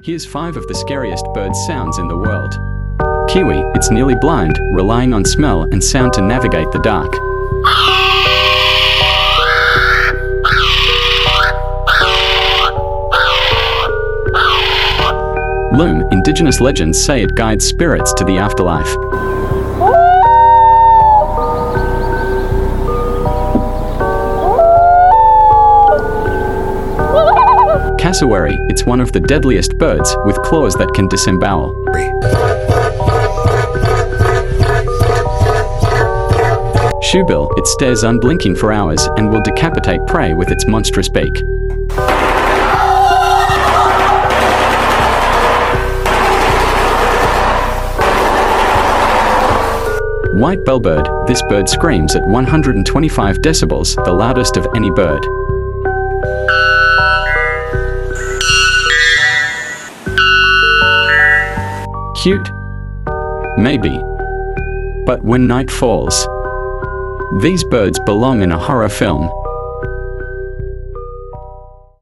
Here's 5 of the scariest bird sounds in the world. Kiwi, it's nearly blind, relying on smell and sound to navigate the dark. Loon, indigenous legends say it guides spirits to the afterlife. Cassowary, it's one of the deadliest birds, with claws that can disembowel. Shoebill, it stares unblinking for hours and will decapitate prey with its monstrous beak. White bellbird, this bird screams at 125 decibels, the loudest of any bird. Cute? Maybe. But when night falls, these birds belong in a horror film,